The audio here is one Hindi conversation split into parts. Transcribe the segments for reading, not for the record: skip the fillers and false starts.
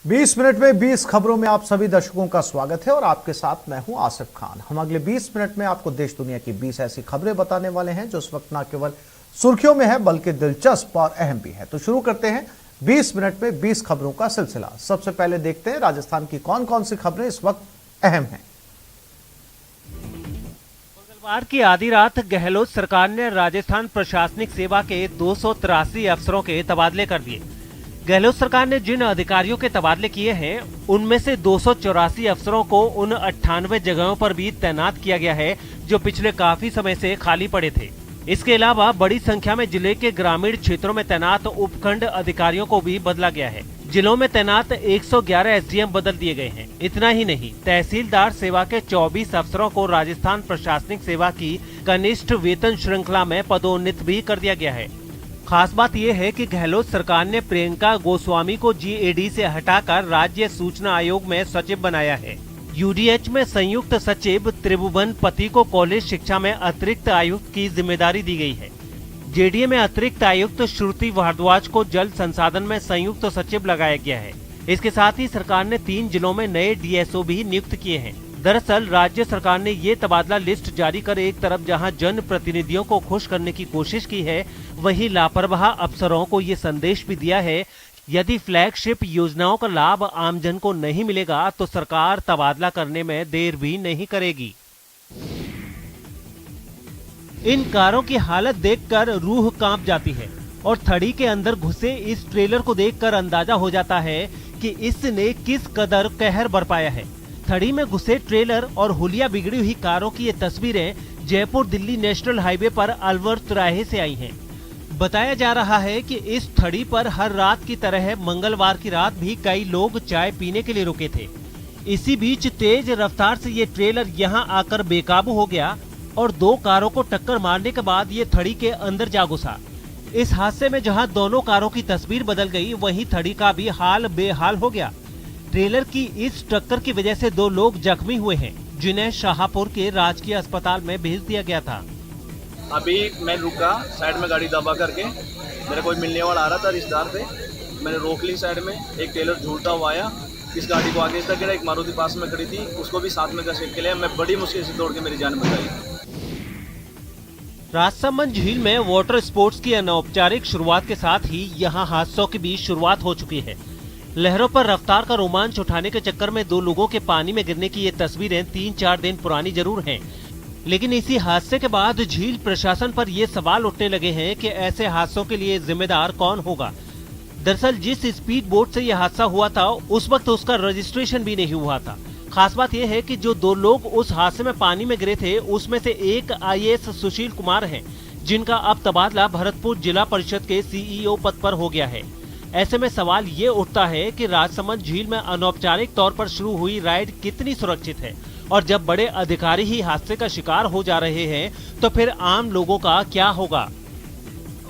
20 मिनट में 20 खबरों में आप सभी दर्शकों का स्वागत है और आपके साथ मैं हूं आसिफ खान। हम अगले 20 मिनट में आपको देश दुनिया की 20 ऐसी खबरें बताने वाले हैं जो इस वक्त न केवल सुर्खियों में है बल्कि दिलचस्प और अहम भी है। तो शुरू करते हैं 20 मिनट में 20 खबरों का सिलसिला। सबसे पहले देखते हैं राजस्थान की कौन कौन सी खबरें इस वक्त अहम हैं। मंगलवार की आधी रात गहलोत सरकार ने राजस्थान प्रशासनिक सेवा के 283 अफसरों के तबादले कर दिए। गहलोत सरकार ने जिन अधिकारियों के तबादले किए हैं उनमें से 284 अफसरों को उन 98 जगहों पर भी तैनात किया गया है जो पिछले काफी समय से खाली पड़े थे। इसके अलावा बड़ी संख्या में जिले के ग्रामीण क्षेत्रों में तैनात उपखंड अधिकारियों को भी बदला गया है। जिलों में तैनात 111 एसडीएम बदल दिए गए हैं। इतना ही नहीं, तहसीलदार सेवा के 24 अफसरों को राजस्थान प्रशासनिक सेवा की कनिष्ठ वेतन श्रृंखला में पदोन्नत भी कर दिया गया है। खास बात यह है कि गहलोत सरकार ने प्रियंका गोस्वामी को जीएडी से हटाकर राज्य सूचना आयोग में सचिव बनाया है। यूडीएच में संयुक्त सचिव त्रिभुवन पति को कॉलेज शिक्षा में अतिरिक्त आयुक्त की जिम्मेदारी दी गई है। जेडीए में अतिरिक्त आयुक्त श्रुति भारद्वाज को जल संसाधन में संयुक्त सचिव लगाया गया है। इसके साथ ही सरकार ने 3 जिलों में नए डीएसओ भी नियुक्त किए हैं। दरअसल राज्य सरकार ने ये तबादला लिस्ट जारी कर एक तरफ जहां जन प्रतिनिधियों को खुश करने की कोशिश की है, वहीं लापरवाह अफसरों को ये संदेश भी दिया है यदि फ्लैगशिप योजनाओं का लाभ आमजन को नहीं मिलेगा तो सरकार तबादला करने में देर भी नहीं करेगी। इन कारों की हालत देखकर रूह कांप जाती है और थड़ी के अंदर घुसे इस ट्रेलर को देखकर अंदाजा हो जाता है कि इसने किस कदर कहर बरपाया है। थड़ी में घुसे ट्रेलर और हुलिया बिगड़ी हुई कारों की ये तस्वीरें जयपुर दिल्ली नेशनल हाईवे पर अलवर तिराहे से आई हैं। बताया जा रहा है कि इस थड़ी पर हर रात की तरह मंगलवार की रात भी कई लोग चाय पीने के लिए रुके थे। इसी बीच तेज रफ्तार से ये ट्रेलर यहां आकर बेकाबू हो गया और 2 कारों को टक्कर मारने के बाद ये थड़ी के अंदर जा घुसा। इस हादसे में जहां दोनों कारों की तस्वीर बदल गई, वहीं थड़ी का भी हाल बेहाल हो गया। ट्रेलर की इस टक्कर की वजह से 2 लोग जख्मी हुए हैं, जिन्हें शाहपुर के राजकीय अस्पताल में भेज दिया गया था। अभी मैं रुका साइड में गाड़ी दबा करके, मेरा कोई मिलने वाला आ रहा था रिश्तेदार थे, मैंने रोक ली साइड में। एक ट्रेलर झूलता हुआ आया, इस गाड़ी को आगे तक गिरा। एक मारुति पास में खड़ी थी, उसको भी साथ में घसीट के लिया। मैं बड़ी मुश्किल से दौड़ के मेरी जान बचाई। राजसमंद झील में वाटर स्पोर्ट्स की अनौपचारिक शुरुआत के साथ ही यहाँ हादसों की भी शुरुआत हो चुकी है। लहरों पर रफ्तार का रोमांच उठाने के चक्कर में 2 लोगों के पानी में गिरने की ये तस्वीरें 3-4 दिन पुरानी जरूर हैं, लेकिन इसी हादसे के बाद झील प्रशासन पर ये सवाल उठने लगे हैं कि ऐसे हादसों के लिए जिम्मेदार कौन होगा। दरअसल जिस स्पीड बोट से यह हादसा हुआ था उस वक्त उसका रजिस्ट्रेशन भी नहीं हुआ था। खास बात यह है कि जो 2 लोग उस हादसे में पानी में गिरे थे उसमें से एक आईएएस सुशील कुमार है, जिनका अब तबादला भरतपुर जिला परिषद के सीईओ पद पर हो गया है। ऐसे में सवाल ये उठता है कि राजसमंद झील में अनौपचारिक तौर पर शुरू हुई राइड कितनी सुरक्षित है, और जब बड़े अधिकारी ही हादसे का शिकार हो जा रहे हैं तो फिर आम लोगों का क्या होगा।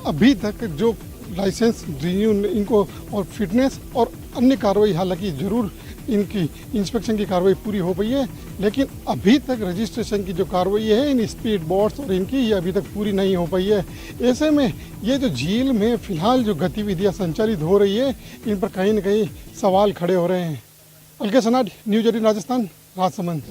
अभी तक जो लाइसेंस रिन्यू इनको और फिटनेस और अन्य कार्रवाई, हालांकि जरूर इनकी इंस्पेक्शन की कार्रवाई पूरी हो गई है, लेकिन अभी तक रजिस्ट्रेशन की जो कार्रवाई है इन स्पीड बोट्स और इनकी, ये अभी तक पूरी नहीं हो पाई है। ऐसे में ये जो झील में फिलहाल जो गतिविधियां संचालित हो रही है, इन पर कहीं न कहीं सवाल खड़े हो रहे हैं। अलके सनाड, न्यूज 18 राजस्थान, राजसमंद।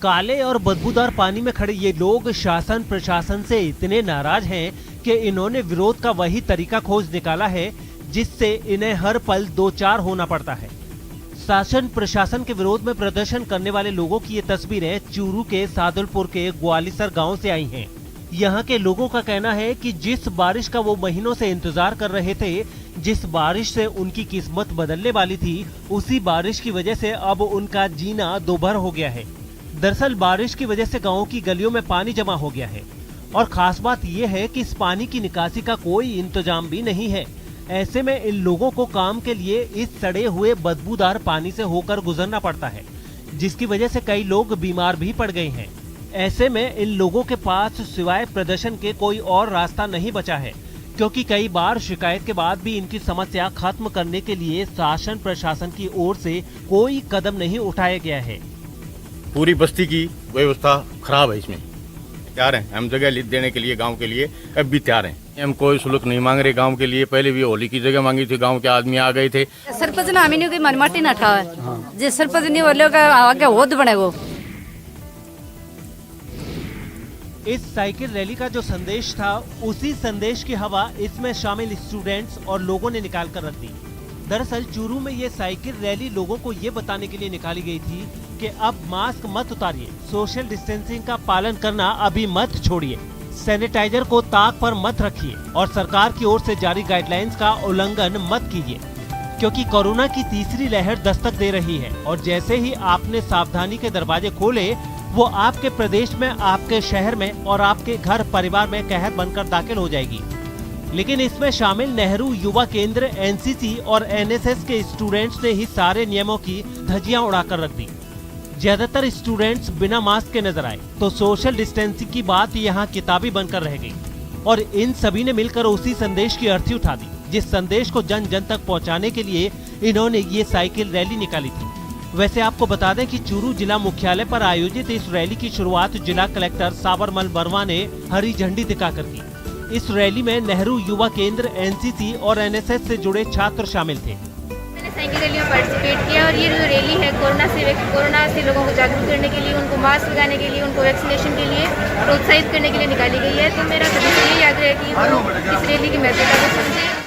काले और बदबूदार पानी में खड़े ये लोग शासन प्रशासन से इतने नाराज हैं कि इन्होंने विरोध का वही तरीका खोज निकाला है जिससे इन्हें हर पल 2-4 होना पड़ता है। शासन प्रशासन के विरोध में प्रदर्शन करने वाले लोगों की ये तस्वीरें चूरू के सादुलपुर के ग्वालिसर गांव से आई हैं। यहाँ के लोगों का कहना है कि जिस बारिश का वो महीनों से इंतजार कर रहे थे, जिस बारिश से उनकी किस्मत बदलने वाली थी, उसी बारिश की वजह से अब उनका जीना दोभर हो गया है। दरअसल बारिश की वजह से गाँव की गलियों में पानी जमा हो गया है और खास बात यह है कि इस पानी की निकासी का कोई इंतजाम भी नहीं है। ऐसे में इन लोगों को काम के लिए इस सड़े हुए बदबूदार पानी से होकर गुजरना पड़ता है, जिसकी वजह से कई लोग बीमार भी पड़ गए हैं। ऐसे में इन लोगों के पास सिवाय प्रदर्शन के कोई और रास्ता नहीं बचा है, क्योंकि कई बार शिकायत के बाद भी इनकी समस्या खत्म करने के लिए शासन प्रशासन की ओर से कोई कदम नहीं उठाया गया है। पूरी बस्ती की व्यवस्था खराब है। इसमें तैयार हैं हम जगह देने के लिए, गांव के लिए अब भी तैयार हैं। हम कोई शुल्क नहीं मांग रहे गांव के लिए। पहले भी होली की जगह मांगी थी, गांव के आदमी आ गए थे। सरपंच ने हमें कोई मनमाटी ना उठावे, जे सरपंच नहीं बोले का आगे होद बनेगो। इस साइकिल रैली का जो संदेश था, उसी संदेश की हवा इसमें शामिल स्टूडेंट्स और लोगों ने निकाल कर रख दी। दरअसल चूरू में ये साइकिल रैली लोगों को ये बताने के लिए निकाली गई थी कि अब मास्क मत उतारिए, सोशल डिस्टेंसिंग का पालन करना अभी मत छोड़िए, सैनिटाइजर को ताक पर मत रखिए और सरकार की ओर से जारी गाइडलाइंस का उल्लंघन मत कीजिए, क्योंकि कोरोना की तीसरी लहर दस्तक दे रही है और जैसे ही आपने सावधानी के दरवाजे खोले, वो आपके प्रदेश में, आपके शहर में और आपके घर परिवार में कहर बनकर दाखिल हो जाएगी। लेकिन इसमें शामिल नेहरू युवा केंद्र, एनसीसी और एनएसएस के स्टूडेंट्स ने ही सारे नियमों की धज्जियां उड़ाकर रख दी। ज्यादातर स्टूडेंट्स बिना मास्क के नजर आए तो सोशल डिस्टेंसिंग की बात यहाँ किताबी बनकर रह गई और इन सभी ने मिलकर उसी संदेश की अर्थी उठा दी, जिस संदेश को जन जन तक पहुँचाने के लिए इन्होंने ये साइकिल रैली निकाली थी। वैसे आपको बता दें कि चूरू जिला मुख्यालय पर आयोजित इस रैली की शुरुआत जिला कलेक्टर साबरमल वर्मा ने हरी झंडी दिखाकर की। इस रैली में नेहरू युवा केंद्र, एनसीसी और एनएसएस से जुड़े छात्र शामिल थे। मैंने साइकिल रैली में पार्टिसिपेट किया और ये जो रैली है कोरोना से लोगों को जागरूक करने के लिए, उनको मास्क लगाने के लिए, उनको वैक्सीनेशन के लिए प्रोत्साहित करने के लिए निकाली गई है। तो मेरा सभी से यही आग्रह है कि वो इस रैली की महत्वता को समझें।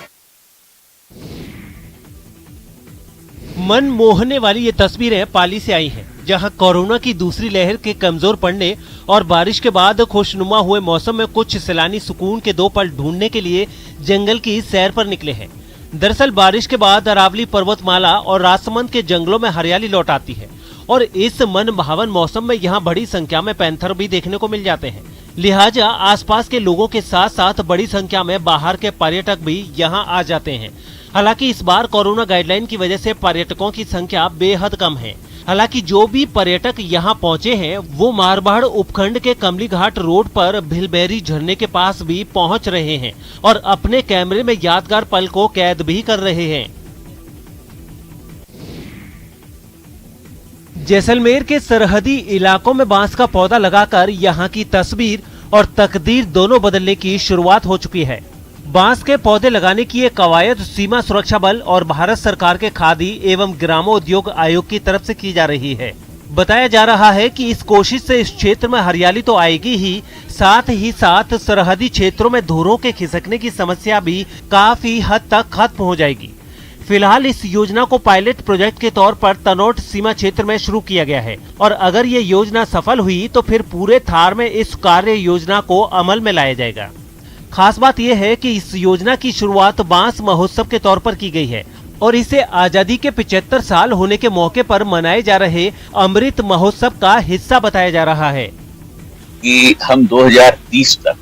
मन मोहने वाली ये तस्वीरें पाली से आई हैं, जहां कोरोना की दूसरी लहर के कमजोर पड़ने और बारिश के बाद खुशनुमा हुए मौसम में कुछ सैलानी सुकून के 2 पल ढूंढने के लिए जंगल की सैर पर निकले हैं। दरअसल बारिश के बाद अरावली पर्वतमाला और राजसमंद के जंगलों में हरियाली लौट आती है और इस मन भावन मौसम में यहाँ बड़ी संख्या में पैंथर भी देखने को मिल जाते हैं। लिहाजा आसपास के लोगों के साथ साथ बड़ी संख्या में बाहर के पर्यटक भी यहाँ आ जाते हैं। हालांकि इस बार कोरोना गाइडलाइन की वजह से पर्यटकों की संख्या बेहद कम है। हालांकि जो भी पर्यटक यहाँ पहुँचे हैं वो मारवाड़ उपखंड के कमली घाट रोड पर भिलबेरी झरने के पास भी पहुँच रहे हैं और अपने कैमरे में यादगार पल को कैद भी कर रहे हैं। जैसलमेर के सरहदी इलाकों में बांस का पौधा लगाकर यहाँ की तस्वीर और तकदीर दोनों बदलने की शुरुआत हो चुकी है। बांस के पौधे लगाने की ये कवायद सीमा सुरक्षा बल और भारत सरकार के खादी एवं ग्रामोद्योग आयोग की तरफ से की जा रही है। बताया जा रहा है कि इस कोशिश से इस क्षेत्र में हरियाली तो आएगी ही साथ सरहदी क्षेत्रों में धुरों के खिसकने की समस्या भी काफी हद तक खत्म हो जाएगी। फिलहाल इस योजना को पायलट प्रोजेक्ट के तौर पर तनोट सीमा क्षेत्र में शुरू किया गया है और अगर ये योजना सफल हुई तो फिर पूरे थार में इस कार्य योजना को अमल में लाया जाएगा। खास बात यह है कि इस योजना की शुरुआत बांस महोत्सव के तौर पर की गई है और इसे आजादी के 75 साल होने के मौके पर मनाए जा रहे अमृत महोत्सव का हिस्सा बताया जा रहा है कि हम 2030 तक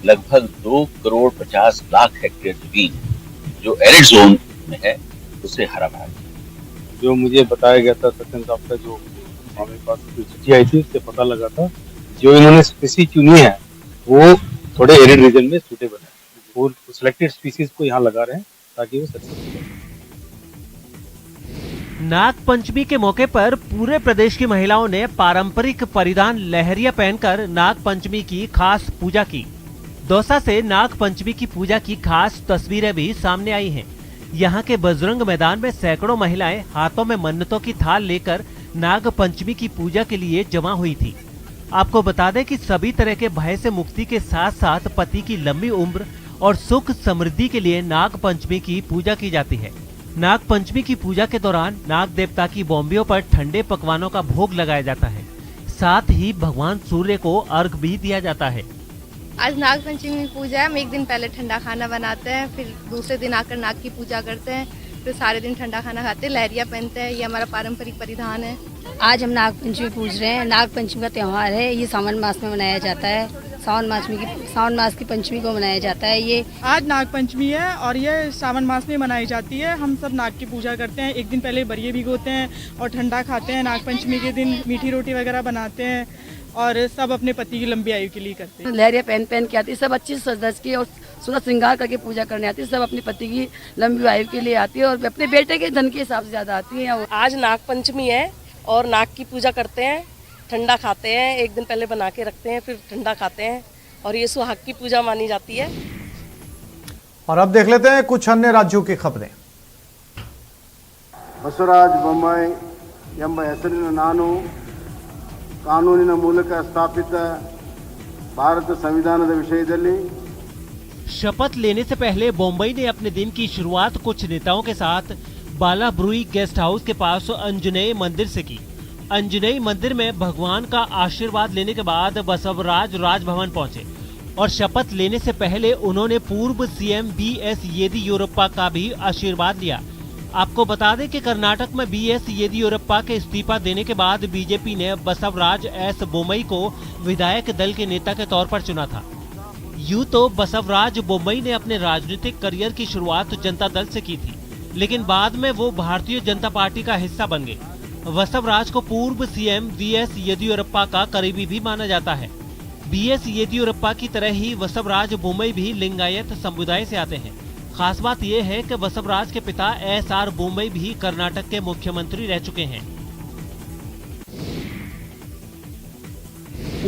लगभग 2,50,00,000 हेक्टेयर जमीन जो एरिड जोन में है उसे हरा भरा। जो मुझे बताया गया था सचिन साहब का, जो हमारे पास चिट्ठी आई थी उससे पता लगा था जो इन्होंने स्पीसीज चुनी है वो थोड़े एरिड रीजन में सूटेबल है और सिलेक्टेड स्पीसीज को यहाँ लगा रहे हैं ताकि वो सक्सेसफुल हो। नाग पंचमी के मौके पर पूरे प्रदेश की महिलाओं ने पारंपरिक परिधान लहरिया पहनकर नाग पंचमी की खास पूजा की। दौसा से नाग पंचमी की पूजा की खास तस्वीरें भी सामने आई हैं। यहाँ के बजरंग मैदान में सैकड़ों महिलाएं हाथों में मन्नतों की थाल लेकर नाग पंचमी की पूजा के लिए जमा हुई थी। आपको बता दें कि सभी तरह के भय से मुक्ति के साथ साथ पति की लंबी उम्र और सुख समृद्धि के लिए नाग पंचमी की पूजा की जाती है। नाग पंचमी की पूजा के दौरान नाग देवता की बोम्बियों पर ठंडे पकवानों का भोग लगाया जाता है। साथ ही भगवान सूर्य को अर्घ भी दिया जाता है। आज नाग पंचमी पूजा है। हम एक दिन पहले ठंडा खाना बनाते हैं, फिर दूसरे दिन आकर नाग की पूजा करते हैं, फिर सारे दिन ठंडा खाना खाते हैं, लहरिया पहनते हैं। ये हमारा पारंपरिक परिधान है। आज हम नाग पंचमी पूज रहे हैं। नाग पंचमी का त्योहार है। ये सावन मास में मनाया जाता है। सावन मास की पंचमी को मनाया जाता है। ये आज नाग पंचमी है और ये सावन मास में मनाई जाती है। हम सब नाग की पूजा करते हैं। एक दिन पहले बरिये भिगोते हैं और ठंडा खाते हैं। नाग पंचमी के दिन मीठी रोटी वगैरह बनाते हैं और सब अपने पति की लंबी आयु के लिए करते हैं। लहरिया पहन के आती है। सब अच्छी सज के और सुंदर श्रृंगार करके पूजा करने आती है। सब अपने पति की लंबी आयु के लिए आती है और अपने बेटे के धन के हिसाब से ज्यादा आती है। आज नाग पंचमी है और नाग की पूजा करते हैं, ठंडा खाते हैं। एक दिन पहले बना के रखते हैं, फिर ठंडा खाते हैं और ये सुहाग की पूजा मानी जाती है। और अब देख लेते हैं कुछ अन्य राज्यों की खबरें। ಬಸವರಾಜ ಬೊಮ್ಮಾಯಿ ಎಂಬ ಹೆಸರಿನ ನಾನು ಕಾನೂನಿನ ಮೂಲಕ ಸ್ಥಾಪಿತ ಭಾರತ ಸಂವಿಧಾನದ ವಿಷಯದಲ್ಲಿ शपथ लेने से पहले बम्बई ने अपने दिन की शुरुआत कुछ नेताओं के साथ बालाब्रुई गेस्ट हाउस के पास अंजनेय मंदिर से की। अंजनेय मंदिर में भगवान का आशीर्वाद लेने के बाद बसवराज राजभवन पहुंचे और शपथ लेने से पहले उन्होंने पूर्व सीएम बीएस येदियुरप्पा का भी आशीर्वाद लिया। आपको बता दें कि कर्नाटक में बीएस येदियुरप्पा के इस्तीफा देने के बाद बीजेपी ने बसवराज एस बोम्मई को विधायक दल के नेता के तौर पर चुना था। यूं तो बसवराज बोम्मई ने अपने राजनीतिक करियर की शुरुआत जनता दल से की थी, लेकिन बाद में वो भारतीय जनता पार्टी का हिस्सा बन गए। बसवराज को पूर्व सीएम बीएस येदियुरप्पा का करीबी भी माना जाता है। बीएस येदियुरप्पा की तरह ही बसवराज बोम्मई भी लिंगायत समुदाय से आते हैं। खास बात यह है कि बसवराज के पिता एसआर बोम्मई भी कर्नाटक के मुख्यमंत्री रह चुके हैं।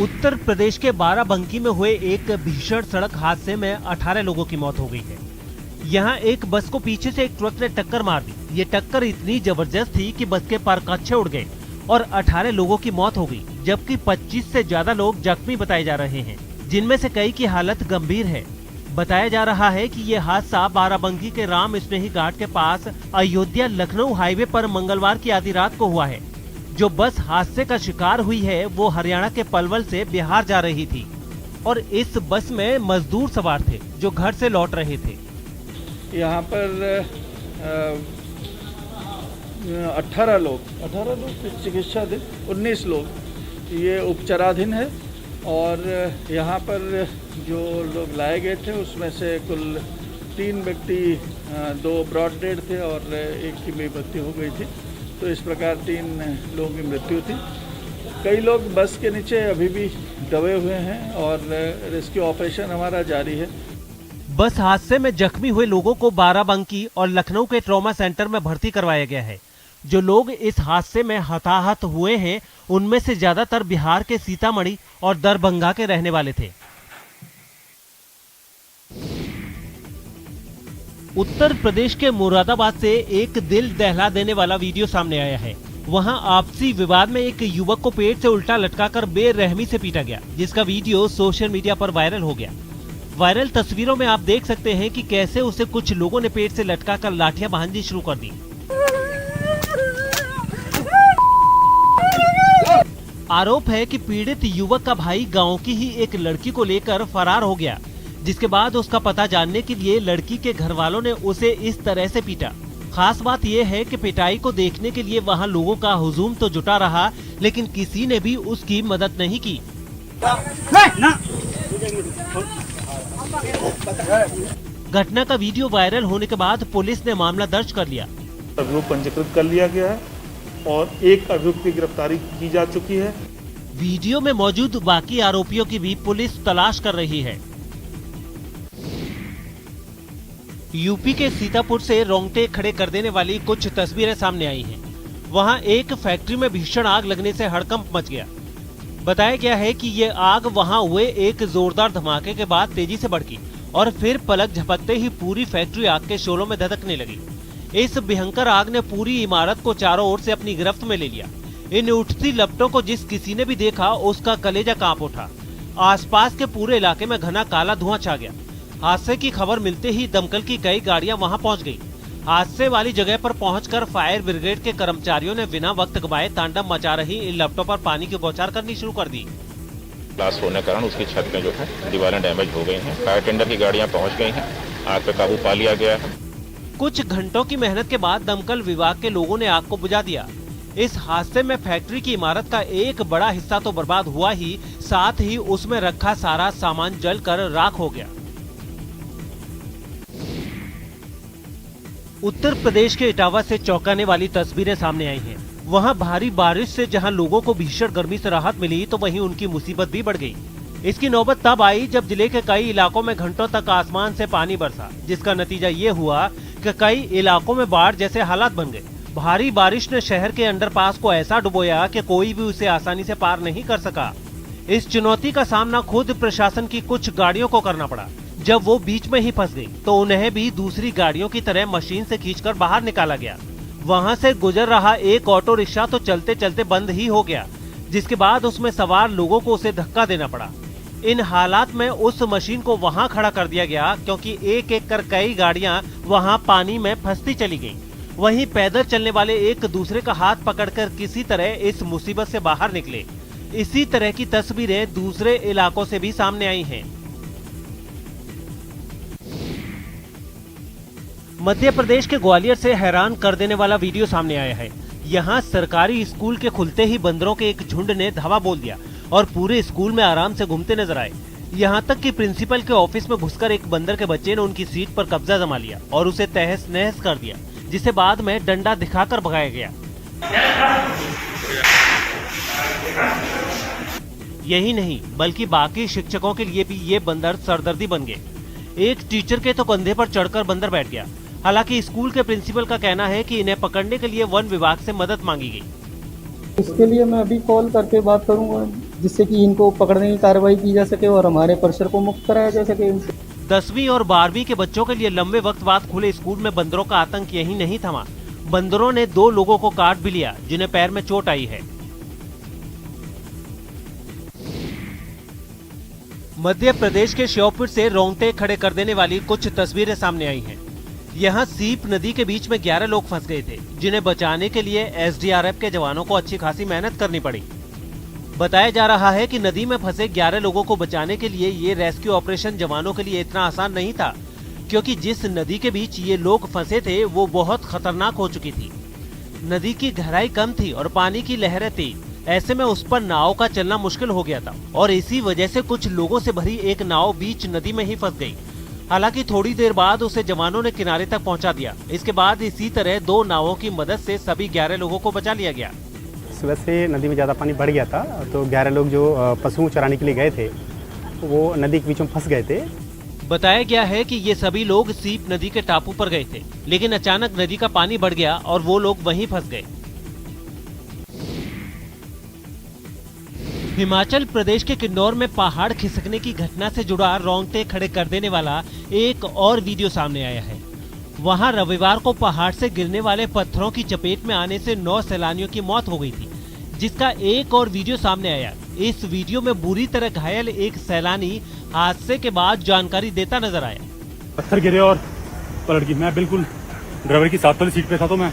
उत्तर प्रदेश के बाराबंकी में हुए एक भीषण सड़क हादसे में 18 लोगों की मौत हो गई है। यहाँ एक बस को पीछे से एक ट्रक ने टक्कर मार दी। ये टक्कर इतनी जबरदस्त थी कि बस के परखच्चे उड़ गए और 18 लोगों की मौत हो गई, जबकि 25 से ज्यादा लोग जख्मी बताए जा रहे हैं, जिनमें से कई की हालत गंभीर है। बताया जा रहा है कि ये हादसा बाराबंकी के राम स्नेही घाट के पास अयोध्या लखनऊ हाईवे पर मंगलवार की आधी रात को हुआ है। जो बस हादसे का शिकार हुई है वो हरियाणा के पलवल से बिहार जा रही थी और इस बस में मजदूर सवार थे जो घर से लौट रहे थे। यहाँ पर 18 लोग चिकित्साधीन, 19 लोग ये उपचाराधीन है और यहाँ पर जो लोग लाए गए थे उसमें से कुल 3 व्यक्ति, 2 ब्रॉड डेड थे और एक की मृत्यु हो गई थी। तो इस प्रकार 3 लोगों की मृत्यु थी। कई लोग बस के नीचे अभी भी दबे हुए हैं और रेस्क्यू ऑपरेशन हमारा जारी है। बस हादसे में जख्मी हुए लोगों को बाराबंकी और लखनऊ के ट्रॉमा सेंटर में भर्ती करवाया गया है। जो लोग इस हादसे में हताहत हुए हैं उनमें से ज्यादातर बिहार के सीतामढ़ी और दरभंगा के रहने वाले थे। उत्तर प्रदेश के मुरादाबाद से एक दिल दहला देने वाला वीडियो सामने आया है। वहां आपसी विवाद में एक युवक को पेट से उल्टा लटकाकर बेरहमी से पीटा गया, जिसका वीडियो सोशल मीडिया पर वायरल हो गया। वायरल तस्वीरों में आप देख सकते हैं कि कैसे उसे कुछ लोगों ने पेट से लटकाकर लाठियां बांधनी शुरू कर दी। आरोप है कि पीड़ित युवक का भाई गांव की ही एक लड़की को लेकर फरार हो गया, जिसके बाद उसका पता जानने के लिए लड़की के घर वालों ने उसे इस तरह से पीटा। खास बात यह है कि पिटाई को देखने के लिए वहां लोगों का हुजूम तो जुटा रहा, लेकिन किसी ने भी उसकी मदद नहीं की। घटना का वीडियो वायरल होने के बाद पुलिस ने मामला दर्ज कर लिया। अभियोग पंजीकृत कर लिया गया है और एक अभियुक्त की गिरफ्तारी की जा चुकी है। वीडियो में मौजूद बाकी आरोपियों की भी पुलिस तलाश कर रही है। यूपी के सीतापुर से रोंगटे खड़े कर देने वाली कुछ तस्वीरें सामने आई हैं। वहां एक फैक्ट्री में भीषण आग लगने से हड़कंप मच गया। बताया गया है कि ये आग वहां हुए एक जोरदार धमाके के बाद तेजी से भड़की और फिर पलक झपकते ही पूरी फैक्ट्री आग के शोलों में धधकने लगी। इस भयंकर आग ने पूरी इमारत को चारों ओर से अपनी गिरफ्त में ले लिया। इन उठती लपटों को जिस किसी ने भी देखा उसका कलेजा कांप उठा। आसपास के पूरे इलाके में घना काला धुआं छा गया। हादसे की खबर मिलते ही दमकल की कई गाड़ियां वहां पहुंच गई। हादसे वाली जगह पर पहुंचकर फायर ब्रिगेड के कर्मचारियों ने बिना वक्त गवाए तांडव मचा रही इन लपटों पर पानी की बौछार करनी शुरू कर दी। ब्लास्ट होने के कारण उसकी छत में जो है दीवारें डैमेज हो गई हैं। फायर टेंडर की गाड़ियां पहुंच गई हैं। आग पे काबू पा लिया गया है। कुछ घंटों की मेहनत के बाद दमकल विभाग के लोगों ने आग को बुझा दिया। इस हादसे में फैक्ट्री की इमारत का एक बड़ा हिस्सा तो बर्बाद हुआ ही, साथ ही उसमें रखा सारा सामान जलकर राख हो गया। उत्तर प्रदेश के इटावा से चौंकाने वाली तस्वीरें सामने आई हैं। वहां भारी बारिश से जहां लोगों को भीषण गर्मी से राहत मिली, तो वहीं उनकी मुसीबत भी बढ़ गई। इसकी नौबत तब आई जब जिले के कई इलाकों में घंटों तक आसमान से पानी बरसा, जिसका नतीजा ये हुआ कि कई इलाकों में बाढ़ जैसे हालात बन गए। भारी बारिश ने शहर के अंडरपास को ऐसा डुबोया कि कोई भी उसे आसानी से पार नहीं कर सका। इस चुनौती का सामना खुद प्रशासन की कुछ गाड़ियों को करना पड़ा। जब वो बीच में ही फंस गई तो उन्हें भी दूसरी गाड़ियों की तरह मशीन से खींचकर बाहर निकाला गया। वहां से गुजर रहा एक ऑटो रिक्शा तो चलते चलते बंद ही हो गया, जिसके बाद उसमें सवार लोगों को उसे धक्का देना पड़ा। इन हालात में उस मशीन को वहां खड़ा कर दिया गया, क्योंकि एक एक कर कई गाड़ियां वहां पानी में फंसती चली गईं। वहीं पैदल चलने वाले एक दूसरे का हाथ पकड़कर किसी तरह इस मुसीबत से बाहर निकले। इसी तरह की तस्वीरें दूसरे इलाकों से भी सामने आई हैं। मध्य प्रदेश के ग्वालियर से हैरान कर देने वाला वीडियो सामने आया है। यहाँ सरकारी स्कूल के खुलते ही बंदरों के एक झुंड ने धावा बोल दिया और पूरे स्कूल में आराम से घूमते नजर आए। यहाँ तक कि प्रिंसिपल के ऑफिस में घुसकर एक बंदर के बच्चे ने उनकी सीट पर कब्जा जमा लिया और उसे तहस नहस कर दिया, जिसे बाद में डंडा दिखाकर भगाया गया। यही नहीं बल्कि बाकी शिक्षकों के लिए भी ये बंदर सरदर्दी बन गए। एक टीचर के तो कंधे पर चढ़कर बंदर बैठ गया। हालांकि स्कूल के प्रिंसिपल का कहना है कि इन्हें पकड़ने के लिए वन विभाग से मदद मांगी गई। इसके लिए मैं अभी कॉल करके बात करूंगा, जिससे कि इनको पकड़ने की कार्रवाई की जा सके और हमारे परिसर को मुक्त कराया जा सके इनसे। 10वीं और 12वीं के बच्चों के लिए लंबे वक्त बाद खुले स्कूल में बंदरों का आतंक यही नहीं थमा। बंदरों ने 2 लोगों को काट भी लिया, जिन्हें पैर में चोट आई है। मध्य प्रदेश के श्योपुर से रोंगटे खड़े कर देने वाली कुछ तस्वीरें सामने आई हैं। यहाँ सीप नदी के बीच में 11 लोग फंस गए थे, जिन्हें बचाने के लिए एसडीआरएफ के जवानों को अच्छी खासी मेहनत करनी पड़ी। बताया जा रहा है कि नदी में फंसे 11 लोगों को बचाने के लिए ये रेस्क्यू ऑपरेशन जवानों के लिए इतना आसान नहीं था, क्योंकि जिस नदी के बीच ये लोग फंसे थे वो बहुत खतरनाक हो चुकी थी। नदी की गहराई कम थी और पानी की लहरें तेज। ऐसे में उस पर नाव का चलना मुश्किल हो गया था और इसी वजह से कुछ लोगों से भरी एक नाव बीच नदी में ही फंस गई। हालांकि थोड़ी देर बाद उसे जवानों ने किनारे तक पहुंचा दिया। इसके बाद इसी तरह 2 नावों की मदद से सभी 11 लोगों को बचा लिया गया। सुबह से नदी में ज़्यादा पानी बढ़ गया था, तो 11 लोग जो पशुओं चराने के लिए गए थे वो नदी के बीच में फंस गए थे। बताया गया है कि ये सभी लोग सीप नदी के टापू पर गए थे, लेकिन अचानक नदी का पानी बढ़ गया और वो लोग वहीं फंस गए। हिमाचल प्रदेश के किन्नौर में पहाड़ खिसकने की घटना से जुड़ा रोंगटे खड़े कर देने वाला एक और वीडियो सामने आया है। वहां रविवार को पहाड़ से गिरने वाले पत्थरों की चपेट में आने से 9 सैलानियों की मौत हो गई थी, जिसका एक और वीडियो सामने आया। इस वीडियो में बुरी तरह घायल एक सैलानी हादसे के बाद जानकारी देता नजर आया। पत्थर गिरे और पलट गई। मैं बिल्कुल ड्राइवर की साथ वाली सीट पे था, तो मैं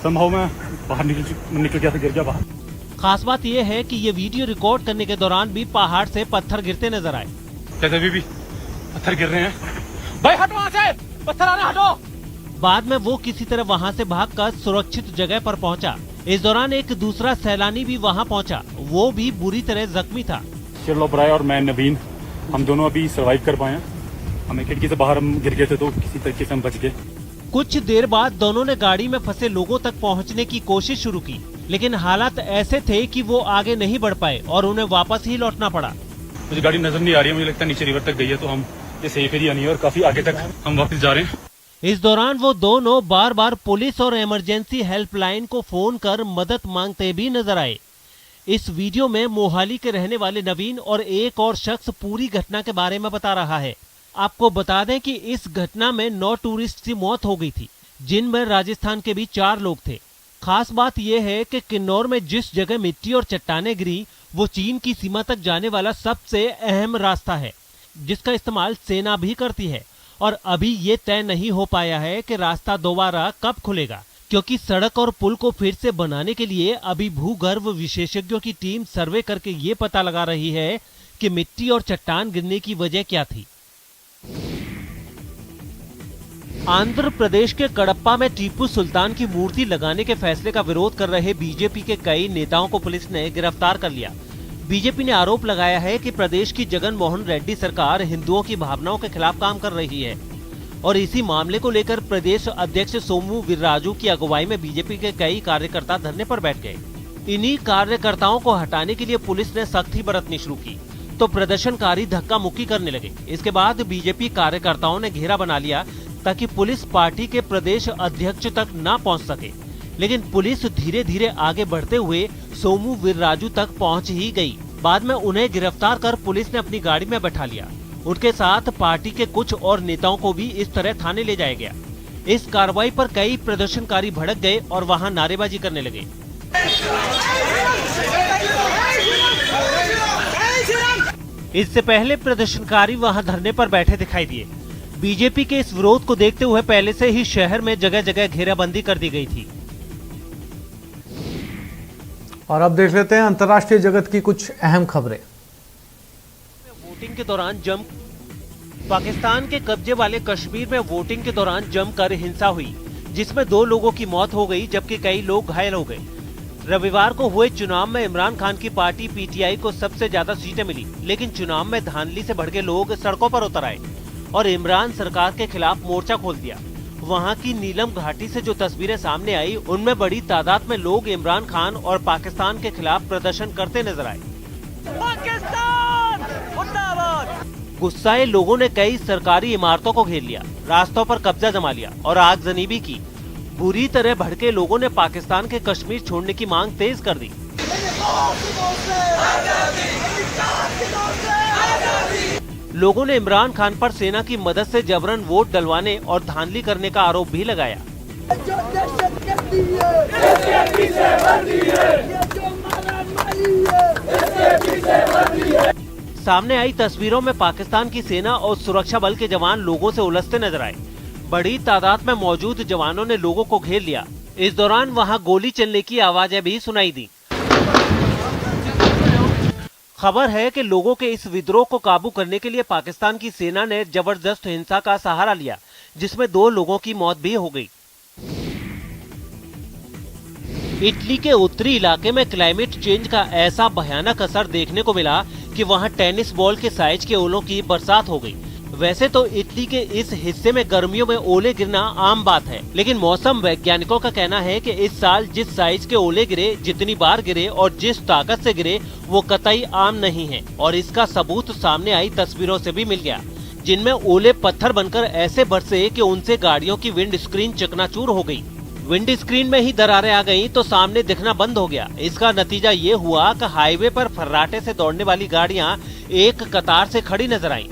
संभव मैं बाहर निकल गया था, गिर गया बाहर। खास बात यह है कि ये वीडियो रिकॉर्ड करने के दौरान भी पहाड़ से पत्थर गिरते नजर आए। अभी भी पत्थर गिर रहे हैं। भाई हटो वहाँ से, पत्थर आ रहे, हटो। बाद में वो किसी तरह वहाँ से भागकर सुरक्षित जगह पर पहुँचा। इस दौरान एक दूसरा सैलानी भी वहाँ पहुँचा, वो भी बुरी तरह जख्मी था। शिरलो बराय और मैं नवीन, हम दोनों अभी सर्वाइव कर पाए। हमें खिड़की से बाहर हम गिर गए थे, तो किसी तरीके से हम बच गए। कुछ देर बाद दोनों ने गाड़ी में फंसे लोगों तक पहुंचने की कोशिश शुरू की, लेकिन हालात ऐसे थे कि वो आगे नहीं बढ़ पाए और उन्हें वापस ही लौटना पड़ा। मुझे गाड़ी नजर नहीं आ रही है, मुझे लगता है नीचे रिवर तक गई है, तो हम ये सेफ एरिया नहीं है और काफी आगे तक हम वापस जा रहे हैं। इस दौरान वो दोनों बार बार पुलिस और इमरजेंसी हेल्पलाइन को फोन कर मदद मांगते भी नजर आए। इस वीडियो में मोहाली के रहने वाले नवीन और एक और शख्स पूरी घटना के बारे में बता रहा है। आपको बता दें कि इस घटना में 9 टूरिस्ट की मौत हो गई थी, जिनमें राजस्थान के भी 4 लोग थे। खास बात यह है कि किन्नौर में जिस जगह मिट्टी और चट्टानें गिरी वो चीन की सीमा तक जाने वाला सबसे अहम रास्ता है, जिसका इस्तेमाल सेना भी करती है। और अभी ये तय नहीं हो पाया है कि रास्ता दोबारा कब खुलेगा, क्योंकि सड़क और पुल को फिर से बनाने के लिए अभी भूगर्भ विशेषज्ञों की टीम सर्वे करके ये पता लगा रही है कि मिट्टी और चट्टान गिरने की वजह क्या थी। आंध्र प्रदेश के कडप्पा में टीपू सुल्तान की मूर्ति लगाने के फैसले का विरोध कर रहे बीजेपी के कई नेताओं को पुलिस ने गिरफ्तार कर लिया। बीजेपी ने आरोप लगाया है कि प्रदेश की जगन मोहन रेड्डी सरकार हिंदुओं की भावनाओं के खिलाफ काम कर रही है और इसी मामले को लेकर प्रदेश अध्यक्ष सोमू वीर्राजू की अगुवाई में बीजेपी के कई कार्यकर्ता धरने पर बैठ गए। इन्हीं कार्यकर्ताओं को हटाने के लिए पुलिस ने सख्ती बरतनी शुरू की तो प्रदर्शनकारी धक्का मुक्की करने लगे। इसके बाद बीजेपी कार्यकर्ताओं ने घेरा बना लिया ताकि पुलिस पार्टी के प्रदेश अध्यक्ष तक न पहुंच सके, लेकिन पुलिस धीरे धीरे आगे बढ़ते हुए सोमू वीर्राजू तक पहुंच ही गई। बाद में उन्हें गिरफ्तार कर पुलिस ने अपनी गाड़ी में बैठा लिया उनके साथ पार्टी के कुछ और नेताओं को भी इस तरह थाने ले जाया गया। इस कार्रवाई पर कई प्रदर्शनकारी भड़क गए और वहां नारेबाजी करने लगे। इससे पहले प्रदर्शनकारी वहां धरने पर बैठे दिखाई दिए। बीजेपी के इस विरोध को देखते हुए पहले से ही शहर में जगह जगह घेराबंदी कर दी गई थी। और अब देख लेते हैं अंतर्राष्ट्रीय जगत की कुछ अहम खबरें। वोटिंग के दौरान पाकिस्तान के कब्जे वाले कश्मीर में वोटिंग के दौरान जमकर हिंसा हुई, जिसमें 2 लोगों की मौत हो गई जबकि कई लोग घायल हो गए। रविवार को हुए चुनाव में इमरान खान की पार्टी पीटीआई को सबसे ज्यादा सीटें मिली, लेकिन चुनाव में धांधली से भड़के लोग सड़कों पर उतर आए और इमरान सरकार के खिलाफ मोर्चा खोल दिया। वहां की नीलम घाटी से जो तस्वीरें सामने आई, उनमें बड़ी तादाद में लोग इमरान खान और पाकिस्तान के खिलाफ प्रदर्शन करते नजर आए। गुस्साए लोगों ने कई सरकारी इमारतों को घेर लिया, रास्तों पर कब्जा जमा लिया और आगजनी भी की। बुरी तरह भड़के लोगों ने पाकिस्तान के कश्मीर छोड़ने की मांग तेज कर दी। लोगों ने इमरान खान पर सेना की मदद से जबरन वोट डलवाने और धांधली करने का आरोप भी लगाया। सामने आई तस्वीरों में पाकिस्तान की सेना और सुरक्षा बल के जवान लोगों से उलझते नजर आए। बड़ी तादाद में मौजूद जवानों ने लोगों को घेर लिया। इस दौरान वहां गोली चलने की आवाजें भी सुनाई दी। खबर है कि लोगों के इस विद्रोह को काबू करने के लिए पाकिस्तान की सेना ने जबरदस्त हिंसा का सहारा लिया, जिसमें 2 लोगों की मौत भी हो गई। इटली के उत्तरी इलाके में क्लाइमेट चेंज का ऐसा भयानक असर देखने को मिला कि वहां टेनिस बॉल के साइज के ओलों की बरसात हो गई। वैसे तो इटली के इस हिस्से में गर्मियों में ओले गिरना आम बात है, लेकिन मौसम वैज्ञानिकों का कहना है कि इस साल जिस साइज के ओले गिरे, जितनी बार गिरे और जिस ताकत से गिरे, वो कतई आम नहीं है। और इसका सबूत सामने आई तस्वीरों से भी मिल गया, जिनमें ओले पत्थर बनकर ऐसे बरसे कि उनसे गाड़ियों की विंड स्क्रीन चकनाचूर हो गई। विंड स्क्रीन में ही दरारें आ गईं तो सामने दिखना बंद हो गया। इसका नतीजा ये हुआ कि हाईवे पर फर्राटे से दौड़ने वाली गाड़ियां एक कतार से खड़ी नजर आईं।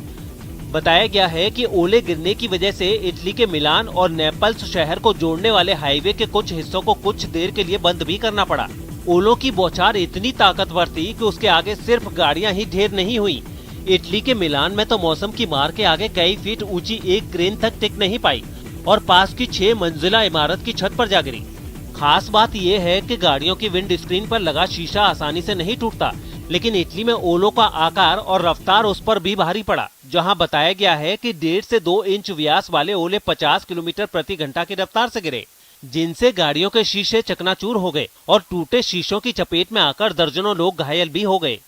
बताया गया है कि ओले गिरने की वजह से इटली के मिलान और नेपल्स शहर को जोड़ने वाले हाईवे के कुछ हिस्सों को कुछ देर के लिए बंद भी करना पड़ा। ओलों की बौछार इतनी ताकतवर थी कि उसके आगे सिर्फ गाड़ियां ही ढेर नहीं हुई। इटली के मिलान में तो मौसम की मार के आगे कई फीट ऊंची एक क्रेन तक टिक नहीं पाई और पास की 6 मंजिला इमारत की छत पर जा गिरी। खास बात यह है कि गाड़ियों की विंड स्क्रीन पर लगा शीशा आसानी से नहीं टूटता, लेकिन इटली में ओलों का आकार और रफ्तार उस पर भी भारी पड़ा, जहां बताया गया है कि 1.5 से 2 इंच व्यास वाले ओले 50 किलोमीटर प्रति घंटा की रफ्तार से गिरे, जिनसे गाड़ियों के शीशे चकनाचूर हो गए और टूटे शीशों की चपेट में आकर दर्जनों लोग घायल भी हो गए।